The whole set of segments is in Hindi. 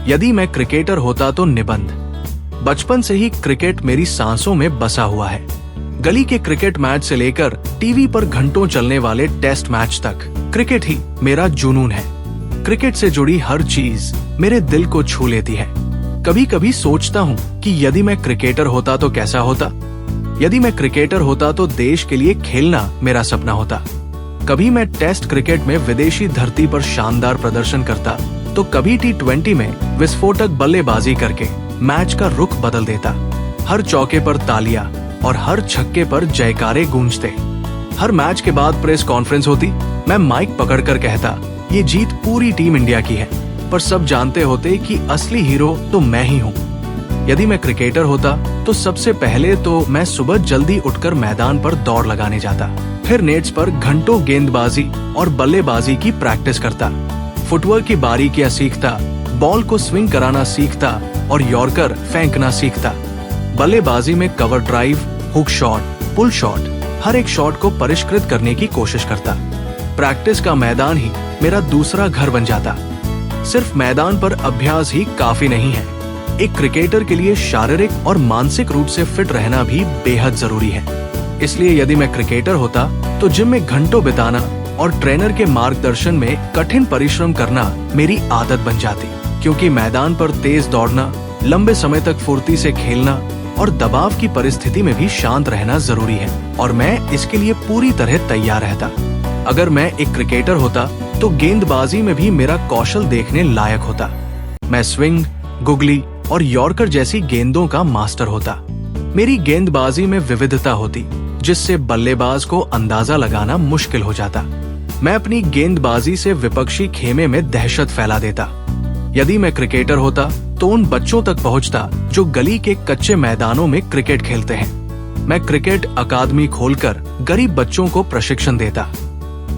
यदि मैं क्रिकेटर होता तो निबंध। बचपन से ही क्रिकेट मेरी सांसों में बसा हुआ है। गली के क्रिकेट मैच से लेकर टीवी पर घंटों चलने वाले टेस्ट मैच तक क्रिकेट ही मेरा जुनून है। क्रिकेट से जुड़ी हर चीज मेरे दिल को छू लेती है। कभी कभी सोचता हूँ कि यदि मैं क्रिकेटर होता तो कैसा होता। यदि मैं क्रिकेटर होता तो देश के लिए खेलना मेरा सपना होता। कभी मैं टेस्ट क्रिकेट में विदेशी धरती पर शानदार प्रदर्शन करता तो कभी T20 में विस्फोटक बल्लेबाजी करके मैच का रुख बदल देता। हर चौके पर तालियां और हर छक्के पर जयकारे गूंजते। हर मैच के बाद प्रेस कॉन्फ्रेंस होती, मैं माइक पकड़कर कहता ये जीत पूरी टीम इंडिया की है, पर सब जानते होते कि असली हीरो तो मैं ही हूँ। यदि मैं क्रिकेटर होता तो सबसे पहले तो मैं सुबह जल्दी उठकर मैदान पर दौड़ लगाने जाता, फिर नेट्स पर घंटों गेंदबाजी और बल्लेबाजी की प्रैक्टिस करता, फुटवर्क की बारीकियां सीखता, बॉल को स्विंग कराना सीखता और यॉर्कर फेंकना सीखता। बल्लेबाजी में cover drive, hook shot, pull shot, हर एक शॉट को परिष्कृत करने की कोशिश करता। प्रैक्टिस का मैदान ही मेरा दूसरा घर बन जाता। सिर्फ मैदान पर अभ्यास ही काफी नहीं है, एक क्रिकेटर के लिए शारीरिक और मानसिक रूप से फिट रहना भी बेहद जरूरी है। इसलिए यदि मैं क्रिकेटर होता तो जिम में घंटों बिताना और ट्रेनर के मार्गदर्शन में कठिन परिश्रम करना मेरी आदत बन जाती, क्योंकि मैदान पर तेज दौड़ना, लंबे समय तक फुर्ती से खेलना और दबाव की परिस्थिति में भी शांत रहना जरूरी है, और मैं इसके लिए पूरी तरह तैयार रहता। अगर मैं एक क्रिकेटर होता तो गेंदबाजी में भी मेरा कौशल देखने लायक होता। मैं स्विंग, गुगली और यॉर्कर जैसी गेंदों का मास्टर होता। मेरी गेंदबाजी में विविधता होती, जिससे बल्लेबाज को अंदाजा लगाना मुश्किल हो जाता। मैं अपनी गेंदबाजी से विपक्षी खेमे में दहशत फैला देता। यदि मैं क्रिकेटर होता तो उन बच्चों तक पहुंचता जो गली के कच्चे मैदानों में क्रिकेट खेलते हैं। मैं क्रिकेट अकादमी खोलकर गरीब बच्चों को प्रशिक्षण देता।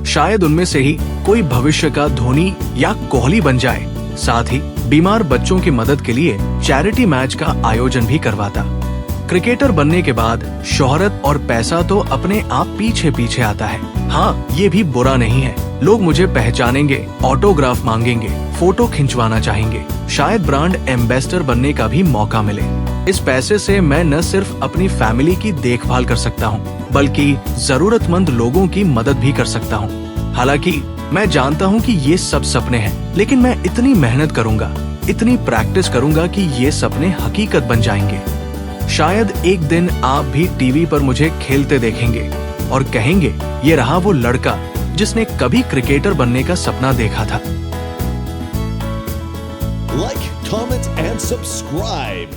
शायद उनमें से ही कोई भविष्य का धोनी या कोहली बन जाए। साथ ही बीमार बच्चों की मदद के लिए चैरिटी मैच का आयोजन भी करवाता। क्रिकेटर बनने के बाद शोहरत और पैसा तो अपने आप पीछे पीछे आता है। हाँ, ये भी बुरा नहीं है। लोग मुझे पहचानेंगे, ऑटोग्राफ मांगेंगे, फोटो खिंचवाना चाहेंगे। शायद ब्रांड एम्बेसडर बनने का भी मौका मिले। इस पैसे से मैं न सिर्फ अपनी फैमिली की देखभाल कर सकता हूँ, बल्कि जरूरतमंद लोगों की मदद भी कर सकता हूँ। हालांकि मैं जानता हूँ कि ये सब सपने हैं, लेकिन मैं इतनी मेहनत करूंगा, इतनी प्रैक्टिस करूंगा कि ये सपने हकीकत बन जाएंगे। शायद एक दिन आप भी टीवी पर मुझे खेलते देखेंगे और कहेंगे ये रहा वो लड़का जिसने कभी क्रिकेटर बनने का सपना देखा था। Like, comment and subscribe.